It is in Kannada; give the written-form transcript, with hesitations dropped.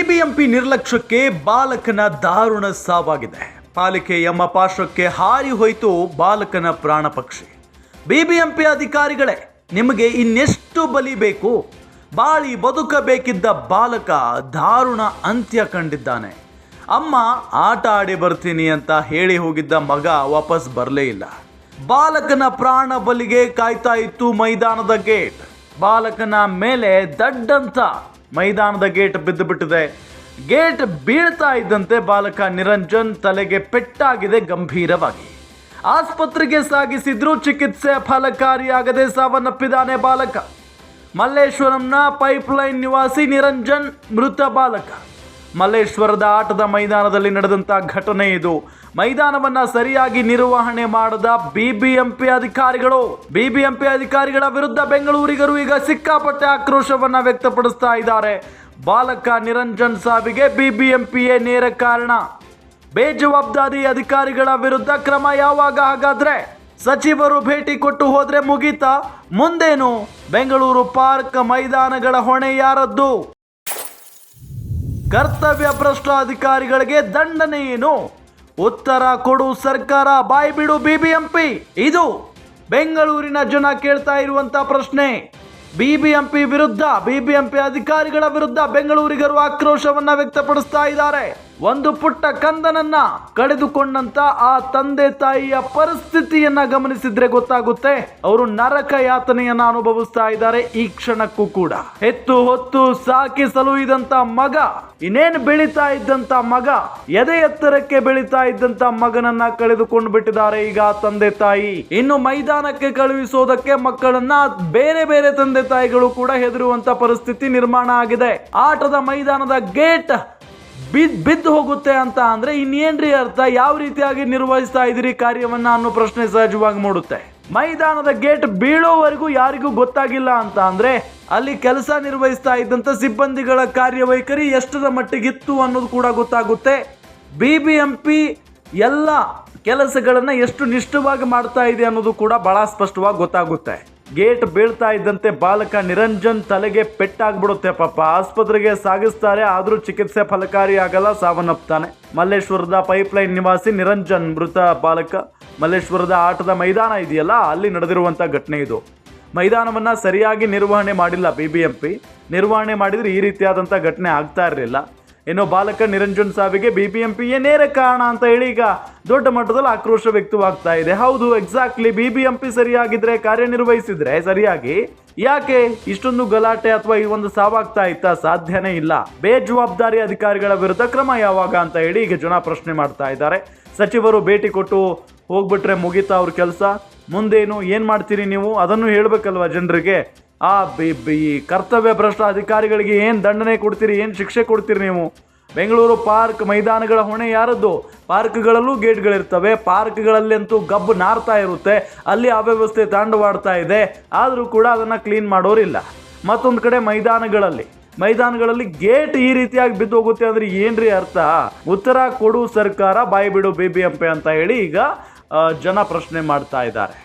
ಬಿಬಿಎಂಪಿ ನಿರ್ಲಕ್ಷ್ಯಕ್ಕೆ ಬಾಲಕನ ದಾರುಣ ಸಾವಾಗಿದೆ. ಪಾಲಿಕೆ ಯಮಪಾಶಕ್ಕೆ ಹಾರಿ ಹೋಯಿತು ಬಾಲಕನ ಪ್ರಾಣ ಪಕ್ಷಿ. ಬಿಬಿಎಂಪಿ ಅಧಿಕಾರಿಗಳೇ, ನಿಮಗೆ ಇನ್ನೆಷ್ಟು ಬಲಿ ಬೇಕು? ಬಾಳಿ ಬದುಕಬೇಕಿದ್ದ ಬಾಲಕ ದಾರುಣ ಅಂತ್ಯ ಕಂಡಿದ್ದಾನೆ. ಅಮ್ಮ ಆಟ ಆಡಿ ಬರ್ತೀನಿ ಅಂತ ಹೇಳಿ ಹೋಗಿದ್ದ ಮಗ ವಾಪಸ್ ಬರಲೇ ಇಲ್ಲ. ಬಾಲಕನ ಪ್ರಾಣ ಬಲಿಗೆ ಕಾಯ್ತಾ ಇತ್ತು ಮೈದಾನದ ಗೇಟ್. ಬಾಲಕನ ಮೇಲೆ ದಡ್ಡಂತ ಮೈದಾನದ ಗೇಟ್ ಬಿದ್ದು ಬಿಟ್ಟಿದೆ. ಗೇಟ್ ಬೀಳ್ತಾ ಇದ್ದಂತೆ ಬಾಲಕ ನಿರಂಜನ್ ತಲೆಗೆ ಪೆಟ್ಟಾಗಿದೆ ಗಂಭೀರವಾಗಿ. ಆಸ್ಪತ್ರೆಗೆ ಸಾಗಿಸಿದ್ರೂ ಚಿಕಿತ್ಸೆ ಫಲಕಾರಿಯಾಗದೆ ಸಾವನ್ನಪ್ಪಿದ್ದಾನೆ ಬಾಲಕ. ಮಲ್ಲೇಶ್ವರಂನ ಪೈಪ್ಲೈನ್ ನಿವಾಸಿ ನಿರಂಜನ್ ಮೃತ ಬಾಲಕ. ಮಲ್ಲೇಶ್ವರದ ಆಟದ ಮೈದಾನದಲ್ಲಿ ನಡೆದಂಥ ಘಟನೆ ಇದು. ಮೈದಾನವನ್ನ ಸರಿಯಾಗಿ ನಿರ್ವಹಣೆ ಮಾಡದ ಬಿಬಿಎಂಪಿ ಅಧಿಕಾರಿಗಳ ವಿರುದ್ಧ ಬೆಂಗಳೂರಿಗರು ಈಗ ಸಿಕ್ಕಾಪಟ್ಟೆ ಆಕ್ರೋಶವನ್ನ ವ್ಯಕ್ತಪಡಿಸ್ತಾ ಇದ್ದಾರೆ. ಬಾಲಕ ನಿರಂಜನ್ ಸಾವಿಗೆ ಬಿಬಿಎಂಪಿಯೇ ನೇರ ಕಾರಣ. ಬೇಜವಾಬ್ದಾರಿ ಅಧಿಕಾರಿಗಳ ವಿರುದ್ಧ ಕ್ರಮ ಯಾವಾಗ? ಹಾಗಾದ್ರೆ ಸಚಿವರು ಭೇಟಿ ಕೊಟ್ಟು ಹೋದ್ರೆ ಮುಗೀತಾ? ಮುಂದೇನು? ಬೆಂಗಳೂರು ಪಾರ್ಕ್ ಮೈದಾನಗಳ ಹೊಣೆ ಯಾರದ್ದು? ಕರ್ತವ್ಯ ಭ್ರಷ್ಟ ಅಧಿಕಾರಿಗಳಿಗೆ ದಂಡನೆ ಏನು? ಉತ್ತರ ಕೊಡು ಸರ್ಕಾರ, ಬಾಯಿ ಬಿಡು ಬಿಬಿಎಂಪಿ. ಇದು ಬೆಂಗಳೂರಿನ ಜನ ಕೇಳ್ತಾ ಇರುವಂತ ಪ್ರಶ್ನೆ. ಬಿಬಿಎಂಪಿ ಅಧಿಕಾರಿಗಳ ವಿರುದ್ಧ ಬೆಂಗಳೂರಿಗರು ಆಕ್ರೋಶವನ್ನ ವ್ಯಕ್ತಪಡಿಸ್ತಾ ಇದ್ದಾರೆ. ಒಂದು ಪುಟ್ಟ ಕಂದನನ್ನ ಕಳೆದುಕೊಂಡಂತ ಆ ತಂದೆ ತಾಯಿಯ ಪರಿಸ್ಥಿತಿಯನ್ನ ಗಮನಿಸಿದ್ರೆ ಗೊತ್ತಾಗುತ್ತೆ. ಅವರು ನರಕ ಯಾತನೆಯನ್ನ ಅನುಭವಿಸ್ತಾ ಇದ್ದಾರೆ ಈ ಕ್ಷಣಕ್ಕೂ ಕೂಡ. ಹೆತ್ತು ಹೊತ್ತು ಸಾಕಿ ಸಲುಹಿದಂತ ಮಗ, ಇನ್ನೇನು ಬೆಳೀತಾ ಇದ್ದಂತ ಮಗ, ಎದೆ ಎತ್ತರಕ್ಕೆ ಬೆಳೀತಾ ಇದ್ದಂತ ಮಗನನ್ನ ಕಳೆದುಕೊಂಡು ಬಿಟ್ಟಿದ್ದಾರೆ ಈಗ ತಂದೆ ತಾಯಿ. ಇನ್ನು ಮೈದಾನಕ್ಕೆ ಕಳುಹಿಸೋದಕ್ಕೆ ಮಕ್ಕಳನ್ನ ಬೇರೆ ಬೇರೆ ತಂದೆ ತಾಯಿಗಳು ಕೂಡ ಹೆದರುವಂತ ಪರಿಸ್ಥಿತಿ ನಿರ್ಮಾಣ ಆಗಿದೆ. ಆಟದ ಮೈದಾನದ ಗೇಟ್ ಬಿದ್ದು ಹೋಗುತ್ತೆ ಅಂತ ಅಂದ್ರೆ ಇನ್ನೇನ್ರಿ ಅರ್ಥ? ಯಾವ ರೀತಿಯಾಗಿ ನಿರ್ವಹಿಸ್ತಾ ಇದ್ದೀರಿ ಕಾರ್ಯವನ್ನ ಅನ್ನೋ ಪ್ರಶ್ನೆ ಸಹಜವಾಗಿ ಮೂಡುತ್ತೆ. ಮೈದಾನದ ಗೇಟ್ ಬೀಳೋವರೆಗೂ ಯಾರಿಗೂ ಗೊತ್ತಾಗಿಲ್ಲ ಅಂತ ಅಂದ್ರೆ ಅಲ್ಲಿ ಕೆಲಸ ನಿರ್ವಹಿಸ್ತಾ ಇದ್ದಂತ ಸಿಬ್ಬಂದಿಗಳ ಕಾರ್ಯವೈಖರಿ ಎಷ್ಟರ ಮಟ್ಟಿಗಿತ್ತು ಅನ್ನೋದು ಕೂಡ ಗೊತ್ತಾಗುತ್ತೆ. ಬಿಬಿಎಂಪಿ ಎಲ್ಲ ಕೆಲಸಗಳನ್ನ ಎಷ್ಟು ನಿಷ್ಠವಾಗಿ ಮಾಡ್ತಾ ಇದೆ ಅನ್ನೋದು ಕೂಡ ಬಹಳ ಸ್ಪಷ್ಟವಾಗಿ ಗೊತ್ತಾಗುತ್ತೆ. ಗೇಟ್ ಬೀಳ್ತಾ ಇದ್ದಂತೆ ಬಾಲಕ ನಿರಂಜನ್ ತಲೆಗೆ ಪೆಟ್ಟಾಗ್ಬಿಡುತ್ತೆ. ಪಾಪ ಆಸ್ಪತ್ರೆಗೆ ಸಾಗಿಸ್ತಾರೆ, ಆದ್ರೂ ಚಿಕಿತ್ಸೆ ಫಲಕಾರಿ ಆಗಲ್ಲ, ಸಾವನ್ನಪ್ತಾನೆ. ಮಲ್ಲೇಶ್ವರದ ಪೈಪ್ಲೈನ್ ನಿವಾಸಿ ನಿರಂಜನ್ ಮೃತ ಬಾಲಕ. ಮಲ್ಲೇಶ್ವರದ ಆಟದ ಮೈದಾನ ಇದೆಯಲ್ಲ, ಅಲ್ಲಿ ನಡೆದಿರುವಂತ ಘಟನೆ ಇದು. ಮೈದಾನವನ್ನ ಸರಿಯಾಗಿ ನಿರ್ವಹಣೆ ಮಾಡಿಲ್ಲ ಬಿಬಿಎಂಪಿ. ನಿರ್ವಹಣೆ ಮಾಡಿದ್ರೆ ಈ ರೀತಿಯಾದಂಥ ಘಟನೆ ಆಗ್ತಾ ಇರಲಿಲ್ಲ. ಇನ್ನು ಬಾಲಕ ನಿರಂಜನ್ ಸಾವಿಗೆ ಬಿಬಿಎಂಪಿಯೇ ನೇರ ಕಾರಣ ಅಂತ ಹೇಳಿ ಈಗ ದೊಡ್ಡ ಮಟ್ಟದಲ್ಲಿ ಆಕ್ರೋಶ ವ್ಯಕ್ತವಾಗ್ತಾ ಇದೆ. ಹೌದು, ಎಕ್ಸಾಕ್ಟ್ಲಿ. ಬಿಬಿಎಂಪಿ ಸರಿಯಾಗಿದ್ರೆ, ಕಾರ್ಯನಿರ್ವಹಿಸಿದ್ರೆ ಸರಿಯಾಗಿ, ಯಾಕೆ ಇಷ್ಟೊಂದು ಗಲಾಟೆ ಅಥವಾ ಈ ಒಂದು ಸಾವಾಗ್ತಾ ಇತ್ತಾ? ಸಾಧ್ಯನೇ ಇಲ್ಲ. ಬೇಜವಾಬ್ದಾರಿ ಅಧಿಕಾರಿಗಳ ವಿರುದ್ಧ ಕ್ರಮ ಯಾವಾಗ ಅಂತ ಹೇಳಿ ಈಗ ಜನ ಪ್ರಶ್ನೆ ಮಾಡ್ತಾ ಇದ್ದಾರೆ. ಸಚಿವರು ಭೇಟಿ ಕೊಟ್ಟು ಹೋಗ್ಬಿಟ್ರೆ ಮುಗೀತಾ ಅವ್ರ ಕೆಲಸ? ಮುಂದೇನು? ಏನ್ ಮಾಡ್ತೀರಿ ನೀವು? ಅದನ್ನು ಹೇಳ್ಬೇಕಲ್ವಾ ಜನರಿಗೆ. ಈ ಕರ್ತವ್ಯ ಭ್ರಷ್ಟ ಅಧಿಕಾರಿಗಳಿಗೆ ಏನು ದಂಡನೆ ಕೊಡ್ತೀರಿ, ಏನು ಶಿಕ್ಷೆ ಕೊಡ್ತೀರಿ ನೀವು? ಬೆಂಗಳೂರು ಪಾರ್ಕ್ ಮೈದಾನಗಳ ಹೊಣೆ ಯಾರದ್ದು? ಪಾರ್ಕ್ಗಳಲ್ಲೂ ಗೇಟ್ಗಳಿರ್ತವೆ. ಪಾರ್ಕ್ಗಳಲ್ಲಂತೂ ಗಬ್ಬು ನಾರ್ತಾ ಇರುತ್ತೆ, ಅಲ್ಲಿ ಅವ್ಯವಸ್ಥೆ ತಾಂಡವಾಡ್ತಾ ಇದೆ. ಆದರೂ ಕೂಡ ಅದನ್ನು ಕ್ಲೀನ್ ಮಾಡೋರಿಲ್ಲ. ಮತ್ತೊಂದು ಕಡೆ ಮೈದಾನಗಳಲ್ಲಿ ಗೇಟ್ ಈ ರೀತಿಯಾಗಿ ಬಿದ್ದು ಹೋಗುತ್ತೆ ಅಂದ್ರೆ ಏನ್ರಿ ಅರ್ಥ? ಉತ್ತರ ಕೊಡು ಸರ್ಕಾರ, ಬಾಯಿ ಬಿಡು ಬಿಬಿಎಂಪಿ ಅಂತ ಹೇಳಿ ಈಗ ಜನ ಪ್ರಶ್ನೆ ಮಾಡ್ತಾ ಇದ್ದಾರೆ.